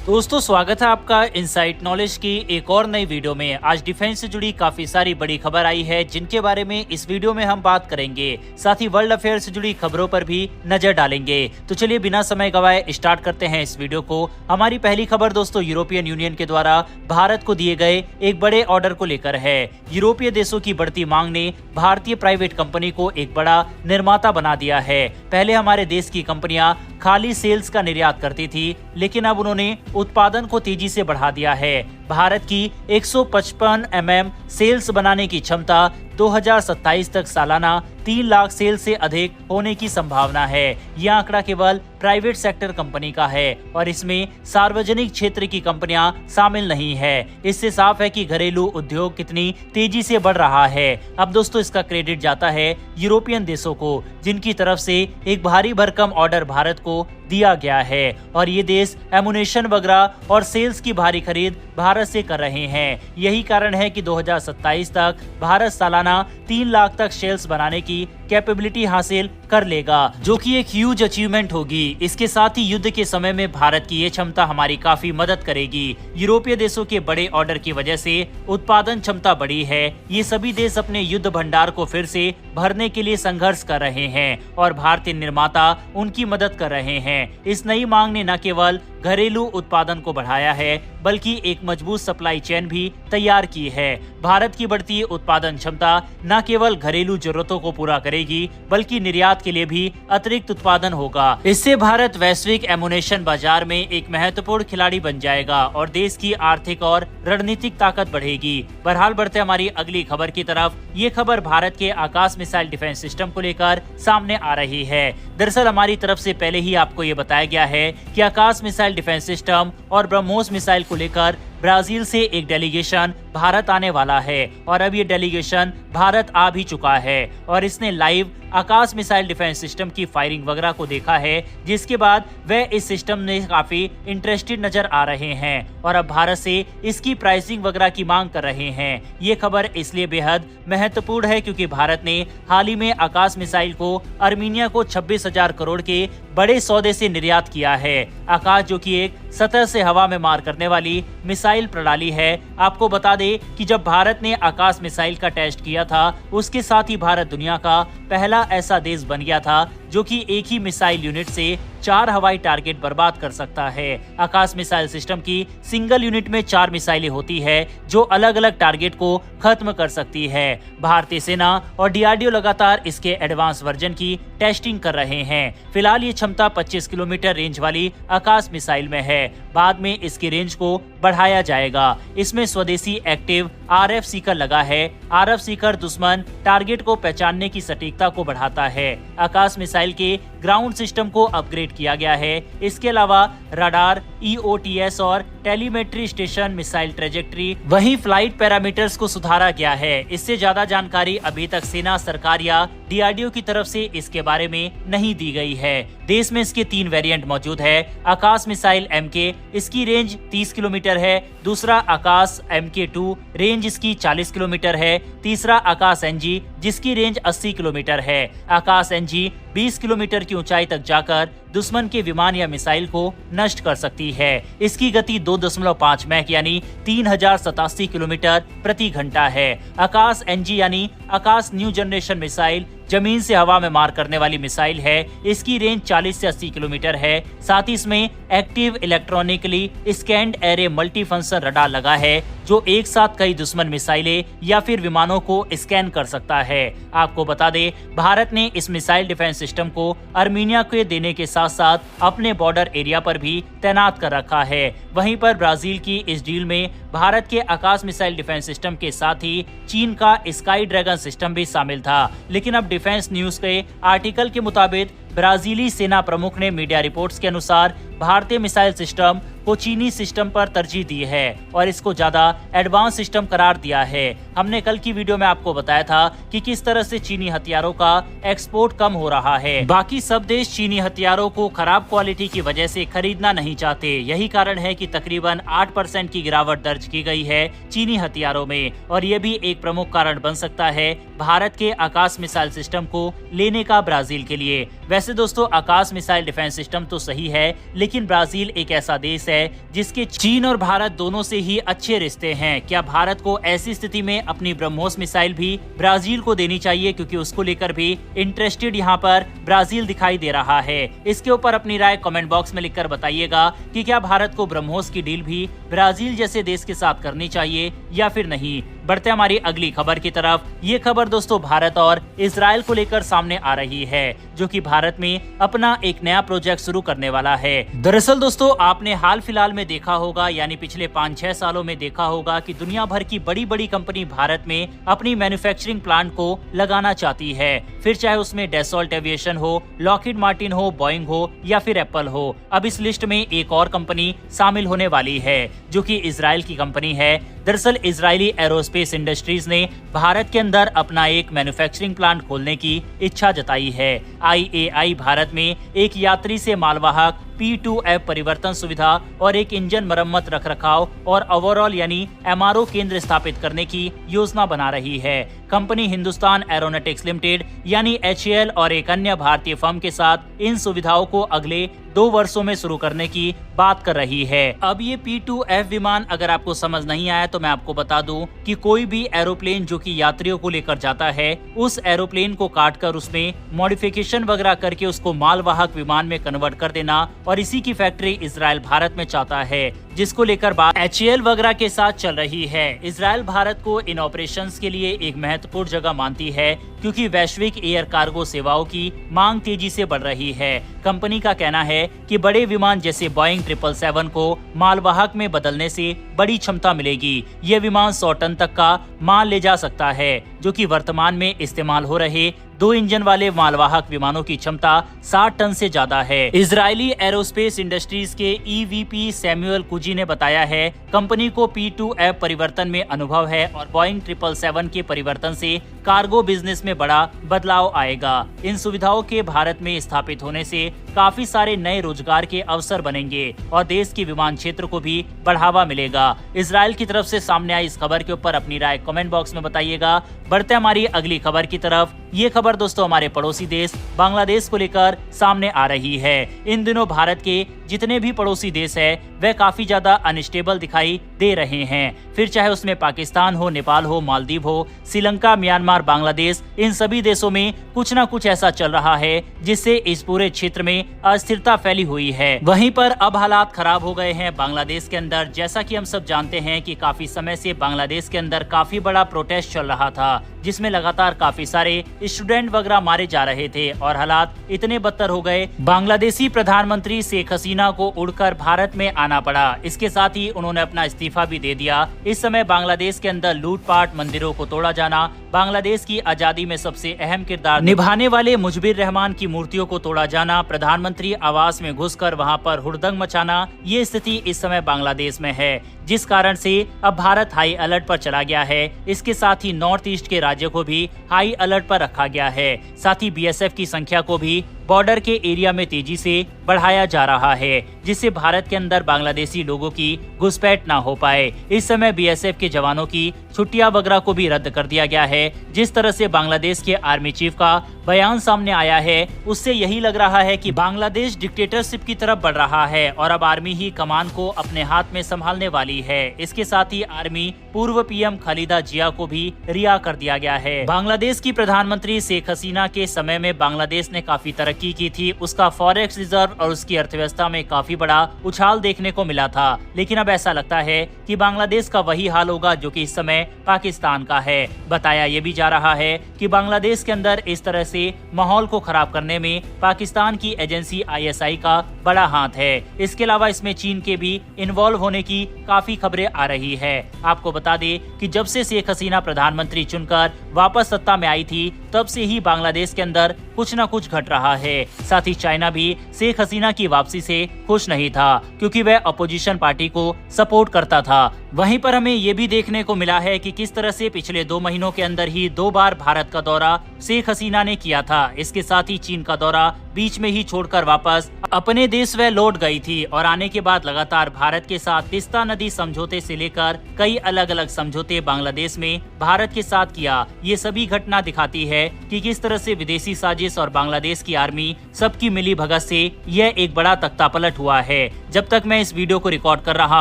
दोस्तों स्वागत है आपका इनसाइट नॉलेज की एक और नई वीडियो में। आज डिफेंस से जुड़ी काफी सारी बड़ी खबर आई है जिनके बारे में इस वीडियो में हम बात करेंगे। साथ ही वर्ल्ड अफेयर से जुड़ी खबरों पर भी नजर डालेंगे। तो चलिए बिना समय गवाए स्टार्ट करते हैं इस वीडियो को। हमारी पहली खबर दोस्तों यूरोपियन यूनियन के द्वारा भारत को दिए गए एक बड़े ऑर्डर को लेकर है। यूरोपीय देशों की बढ़ती मांग ने भारतीय प्राइवेट कंपनी को एक बड़ा निर्माता बना दिया है। पहले हमारे देश की कंपनियां खाली सेल्स का निर्यात करती थी, लेकिन अब उन्होंने उत्पादन को तेजी से बढ़ा दिया है। भारत की 155 सेल्स बनाने की क्षमता 2027 तक सालाना 3 लाख सेल से अधिक होने की संभावना है। यह आंकड़ा केवल प्राइवेट सेक्टर कंपनी का है और इसमें सार्वजनिक क्षेत्र की कंपनियां शामिल नहीं है। इससे साफ है कि घरेलू उद्योग कितनी तेजी से बढ़ रहा है। अब दोस्तों इसका क्रेडिट जाता है यूरोपियन देशों को, जिनकी तरफ से एक भारी भरकम ऑर्डर भारत को दिया गया है और ये देश एमुनेशन वगैरह और सेल्स की भारी खरीद भारत से कर रहे हैं। यही कारण है कि 2027 तक भारत सालाना 3 लाख तक सेल्स बनाने की कैपेबिलिटी हासिल कर लेगा, जो कि एक ह्यूज अचीवमेंट होगी। इसके साथ ही युद्ध के समय में भारत की ये क्षमता हमारी काफी मदद करेगी। यूरोपीय देशों के बड़े ऑर्डर की वजह से उत्पादन क्षमता बढ़ी है। ये सभी देश अपने युद्ध भंडार को फिर से भरने के लिए संघर्ष कर रहे हैं और भारतीय निर्माता उनकी मदद कर रहे हैं। इस नई मांग ने न केवल घरेलू उत्पादन को बढ़ाया है, बल्कि एक मजबूत सप्लाई चेन भी तैयार की है। भारत की बढ़ती उत्पादन क्षमता न केवल घरेलू जरूरतों को पूरा करेगी, बल्कि निर्यात के लिए भी अतिरिक्त उत्पादन होगा। इससे भारत वैश्विक एमुनेशन बाजार में एक महत्वपूर्ण खिलाड़ी बन जाएगा और देश की आर्थिक और रणनीतिक ताकत बढ़ेगी। बहरहाल बढ़ते हमारी अगली खबर की तरफ। ये खबर भारत के आकाश मिसाइल डिफेंस सिस्टम को लेकर सामने आ रही है। दरअसल हमारी तरफ से पहले ही आपको ये बताया गया है कि आकाश मिसाइल डिफेंस सिस्टम और ब्रह्मोस मिसाइल को लेकर ब्राजील से एक डेलीगेशन भारत आने वाला है और अब ये डेलीगेशन भारत आ भी चुका है और इसने लाइव आकाश मिसाइल डिफेंस सिस्टम की फायरिंग वगैरह को देखा है, जिसके बाद वह इस सिस्टम में काफी इंटरेस्टेड नजर आ रहे हैं और अब भारत से इसकी प्राइसिंग वगैरह की मांग कर रहे हैं। ये खबर इसलिए बेहद महत्वपूर्ण है क्योंकि भारत ने हाल ही में आकाश मिसाइल को अर्मीनिया को 26,000 करोड़ के बड़े सौदे से निर्यात किया है। आकाश जो कि एक सतह से हवा में मार करने वाली मिसाइल प्रणाली है। आपको बता दें कि जब भारत ने आकाश मिसाइल का टेस्ट किया था, उसके साथ ही भारत दुनिया का पहला ऐसा देश बन गया था जो कि एक ही मिसाइल यूनिट से 4 हवाई टारगेट बर्बाद कर सकता है। आकाश मिसाइल सिस्टम की सिंगल यूनिट में 4 मिसाइलें होती है जो अलग अलग टारगेट को खत्म कर सकती है। भारतीय सेना और डीआरडीओ लगातार इसके एडवांस वर्जन की टेस्टिंग कर रहे हैं। फिलहाल ये क्षमता 25 किलोमीटर रेंज वाली आकाश मिसाइल में है। बाद में इसकी रेंज को बढ़ाया जाएगा। इसमें स्वदेशी एक्टिव RF सीकर लगा है। RF सीकर दुश्मन टारगेट को पहचानने की सटीकता को बढ़ाता है। आकाश मिसाइल के ग्राउंड सिस्टम को अपग्रेड किया गया है। इसके अलावा रडार, EOTS और टेलीमेट्री स्टेशन, मिसाइल ट्रेजेक्ट्री, वहीं फ्लाइट पैरामीटर्स को सुधारा गया है। इससे ज्यादा जानकारी अभी तक सेना, सरकार या डीआरडीओ की तरफ से इसके बारे में नहीं दी गई है। देश में इसके 3 वेरिएंट मौजूद है। आकाश मिसाइल MK, इसकी रेंज 30 किलोमीटर है। दूसरा आकाश MK2, रेंज इसकी 40 किलोमीटर है। तीसरा आकाश NG, जिसकी रेंज 80 किलोमीटर है। आकाश NG 20 किलोमीटर की ऊंचाई तक जाकर दुश्मन के विमान या मिसाइल को नष्ट कर सकती है। इसकी गति 2.5 मैक यानी 3087 किलोमीटर प्रति घंटा है। आकाश NG यानी आकाश न्यू जनरेशन मिसाइल जमीन से हवा में मार करने वाली मिसाइल है। इसकी रेंज 40 से 80 किलोमीटर है। साथ ही इसमें active electronically scanned array multi function radar लगा है जो एक साथ कई दुश्मन मिसाइलें या फिर विमानों को स्कैन कर सकता है। आपको बता दें, भारत ने इस मिसाइल डिफेंस सिस्टम को अर्मीनिया को देने के साथ साथ अपने बॉर्डर एरिया पर भी तैनात कर रखा है। वहीं पर ब्राजील की इस डील में भारत के आकाश मिसाइल डिफेंस सिस्टम के साथ ही चीन का स्काई ड्रैगन सिस्टम भी शामिल था। लेकिन अब डिफेंस न्यूज के आर्टिकल के मुताबिक ब्राजीली सेना प्रमुख ने मीडिया रिपोर्ट्स के अनुसार भारतीय मिसाइल सिस्टम को चीनी सिस्टम पर तरजीह दी है और इसको ज्यादा एडवांस सिस्टम करार दिया है। हमने कल की वीडियो में आपको बताया था कि किस तरह से चीनी हथियारों का एक्सपोर्ट कम हो रहा है। बाकी सब देश चीनी हथियारों को खराब क्वालिटी की वजह से खरीदना नहीं चाहते। यही कारण है कि तकरीबन 8% की गिरावट दर्ज की गई है चीनी हथियारों में और ये भी एक प्रमुख कारण बन सकता है भारत के आकाश मिसाइल सिस्टम को लेने का ब्राजील के लिए। वैसे वैसे दोस्तों आकाश मिसाइल डिफेंस सिस्टम तो सही है, लेकिन ब्राजील एक ऐसा देश है जिसके चीन और भारत दोनों से ही अच्छे रिश्ते हैं। क्या भारत को ऐसी स्थिति में अपनी ब्रह्मोस मिसाइल भी ब्राजील को देनी चाहिए, क्योंकि उसको लेकर भी इंटरेस्टेड यहाँ पर ब्राजील दिखाई दे रहा है। इसके ऊपर अपनी राय कमेंट बॉक्स में लिखकर बताइएगा कि क्या भारत को ब्रह्मोस की डील भी ब्राजील जैसे देश के साथ करनी चाहिए या फिर नहीं। बढ़ते हमारी अगली खबर की तरफ। ये खबर दोस्तों भारत और इजराइल को लेकर सामने आ रही है, जो कि भारत में अपना एक नया प्रोजेक्ट शुरू करने वाला है। दरअसल दोस्तों आपने हाल फिलहाल में देखा होगा, यानी पिछले 5-6 सालों में देखा होगा कि दुनिया भर की बड़ी बड़ी कंपनी भारत में अपनी मैन्युफैक्चरिंग प्लांट को लगाना चाहती है। फिर चाहे उसमें डैसॉल्ट एविएशन हो, लॉकहीड मार्टिन हो, बोइंग हो या फिर एप्पल हो। अब इस लिस्ट में एक और कंपनी शामिल होने वाली है, जो कि इजराइल की कंपनी है। दरअसल इजरायली एरोस्पेस इंडस्ट्रीज ने भारत के अंदर अपना एक मैन्युफैक्चरिंग प्लांट खोलने की इच्छा जताई है। IAI भारत में एक यात्री से मालवाहक P2F परिवर्तन सुविधा और एक इंजन मरम्मत रखरखाव और ओवरऑल यानी MRO केंद्र स्थापित करने की योजना बना रही है। कंपनी हिंदुस्तान एरोनॉटिक्स लिमिटेड यानी HAL और एक अन्य भारतीय फर्म के साथ इन सुविधाओं को अगले 2 वर्षों में शुरू करने की बात कर रही है। अब ये P2F विमान अगर आपको समझ नहीं आया तो मैं आपको बता दूं कि कोई भी एरोप्लेन जो कि यात्रियों को लेकर जाता है, उस एरोप्लेन को काटकर उसमें मॉडिफिकेशन वगैरह करके उसको मालवाहक विमान में कन्वर्ट कर देना, और इसी की फैक्ट्री इजराइल भारत में चाहता है, जिसको लेकर बात HAL वगैरह के साथ चल रही है। इजराइल भारत को इन ऑपरेशंस के लिए एक महत्वपूर्ण जगह मानती है, क्योंकि वैश्विक एयर कार्गो सेवाओं की मांग तेजी से बढ़ रही है। कंपनी का कहना है कि बड़े विमान जैसे बोइंग 777 को मालवाहक में बदलने से बड़ी क्षमता मिलेगी। ये विमान 100 टन तक का माल ले जा सकता है, जो कि वर्तमान में इस्तेमाल हो रहे 2 इंजन वाले मालवाहक विमानों की क्षमता 60 टन से ज्यादा है। इजरायली एरोस्पेस इंडस्ट्रीज के EVP सैमुअल कुजी ने बताया है, कंपनी को P2F परिवर्तन में अनुभव है और बोइंग 777 के परिवर्तन से कार्गो बिजनेस में बड़ा बदलाव आएगा। इन सुविधाओं के भारत में स्थापित होने से काफी सारे नए रोजगार के अवसर बनेंगे और देश के विमान क्षेत्र को भी बढ़ावा मिलेगा। इजराइल की तरफ से सामने आई इस खबर के ऊपर अपनी राय कमेंट बॉक्स में बताइएगा। बढ़ते हमारी अगली खबर की तरफ। ये खबर दोस्तों हमारे पड़ोसी देश बांग्लादेश को लेकर सामने आ रही है। इन दिनों भारत के जितने भी पड़ोसी देश है वह काफी ज्यादा अनस्टेबल दिखाई दे रहे हैं। फिर चाहे उसमें पाकिस्तान हो, नेपाल हो, मालदीव हो, श्रीलंका, म्यांमार, बांग्लादेश, इन सभी देशों में कुछ न कुछ ऐसा चल रहा है जिससे इस पूरे क्षेत्र में अस्थिरता फैली हुई है। वहीं पर अब हालात खराब हो गए हैं बांग्लादेश के अंदर। जैसा कि हम सब जानते हैं कि काफी समय से बांग्लादेश के अंदर काफी बड़ा प्रोटेस्ट चल रहा था, जिसमें लगातार काफी सारे स्टूडेंट वगैरह मारे जा रहे थे और हालात इतने बदतर हो गए, बांग्लादेशी प्रधानमंत्री शेख हसीना को उड़कर भारत में आना पड़ा। इसके साथ ही उन्होंने अपना इस्तीफा भी दे दिया। इस समय बांग्लादेश के अंदर लूटपाट, मंदिरों को तोड़ा जाना, बांग्लादेश की आजादी में सबसे अहम किरदार निभाने वाले मुजबिर रहमान की मूर्तियों को तोड़ा जाना, प्रधानमंत्री आवास में घुसकर वहां पर हुड़दंग मचाना, ये स्थिति इस समय बांग्लादेश में है, जिस कारण से अब भारत हाई अलर्ट पर चला गया है। इसके साथ ही नॉर्थ ईस्ट के राज्यों को भी हाई अलर्ट पर रखा गया है। साथ ही BSF की संख्या को भी बॉर्डर के एरिया में तेजी से बढ़ाया जा रहा है, जिससे भारत के अंदर बांग्लादेशी लोगों की घुसपैठ ना हो पाए। इस समय BSF के जवानों की छुट्टियां वगैरह को भी रद्द कर दिया गया है। जिस तरह से बांग्लादेश के आर्मी चीफ का बयान सामने आया है, उससे यही लग रहा है कि बांग्लादेश डिक्टेटरशिप की तरफ बढ़ रहा है और अब आर्मी ही कमान को अपने हाथ में संभालने वाली है। इसके साथ ही आर्मी पूर्व PM खालिदा जिया को भी रिहा कर दिया गया है। बांग्लादेश की प्रधानमंत्री शेख हसीना के समय में बांग्लादेश ने काफी तरक्की की थी। उसका फॉरेक्स रिजर्व और उसकी अर्थव्यवस्था में काफी बड़ा उछाल देखने को मिला था, लेकिन अब ऐसा लगता है कि बांग्लादेश का वही हाल होगा जो कि इस समय पाकिस्तान का है। बताया ये भी जा रहा है कि बांग्लादेश के अंदर इस तरह से माहौल को खराब करने में पाकिस्तान की एजेंसी ISI का बड़ा हाथ है। इसके अलावा इसमें चीन के भी इन्वॉल्व होने की काफी खबरें आ रही है। आपको बता दें कि जब से शेख हसीना प्रधानमंत्री चुनकर वापस सत्ता में आई थी, तब से ही बांग्लादेश के अंदर कुछ न कुछ घट रहा है। साथ ही चाइना भी शेख हसीना की वापसी से खुश नहीं था, क्योंकि वह अपोजिशन पार्टी को सपोर्ट करता था। वहीं पर हमें ये भी देखने को मिला है कि किस तरह से पिछले 2 महीनों के अंदर ही 2 बार भारत का दौरा शेख हसीना ने किया था। इसके साथ ही चीन का दौरा बीच में ही छोड़कर वापस अपने देश व लौट गई थी और आने के बाद लगातार भारत के साथ तिस्ता नदी समझौते से लेकर कई अलग अलग समझौते बांग्लादेश में भारत के साथ किया। ये सभी घटना दिखाती है कि किस तरह से विदेशी साजिश और बांग्लादेश की आर्मी सबकी मिली भगत से यह एक बड़ा तख्तापलट हुआ है। जब तक मैं इस वीडियो को रिकॉर्ड कर रहा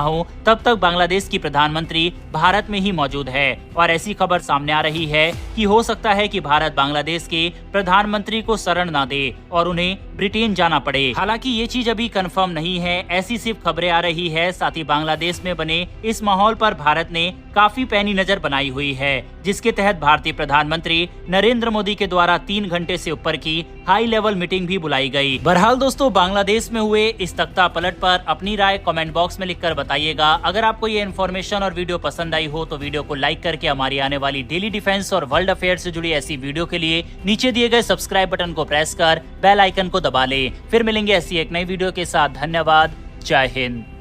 हूँ तब तक बांग्लादेश की प्रधानमंत्री भारत में ही मौजूद है और ऐसी खबर सामने आ रही है कि हो सकता है कि भारत बांग्लादेश के प्रधानमंत्री को शरण न दे और उन्हें ब्रिटेन जाना पड़े। हालांकि ये चीज अभी कंफर्म नहीं है, ऐसी सिर्फ खबरें आ रही है। साथ ही बांग्लादेश में बने इस माहौल पर भारत ने काफी पैनी नजर बनाई हुई है, जिसके तहत भारतीय प्रधानमंत्री नरेंद्र मोदी के द्वारा 3 घंटे से ऊपर की हाई लेवल मीटिंग भी बुलाई गई। बहरहाल दोस्तों, बांग्लादेश में हुए इस तख्ता पलट पर अपनी राय कमेंट बॉक्स में लिखकर बताइएगा। अगर आपको ये इन्फॉर्मेशन और वीडियो पसंद आई हो तो वीडियो को लाइक करके हमारी आने वाली डेली डिफेंस और वर्ल्ड अफेयर से जुड़ी ऐसी वीडियो के लिए नीचे दिए गए सब्सक्राइब बटन को प्रेस कर बेल आइकन को दबा ले। फिर मिलेंगे ऐसी एक नई वीडियो के साथ। धन्यवाद। जय हिंद।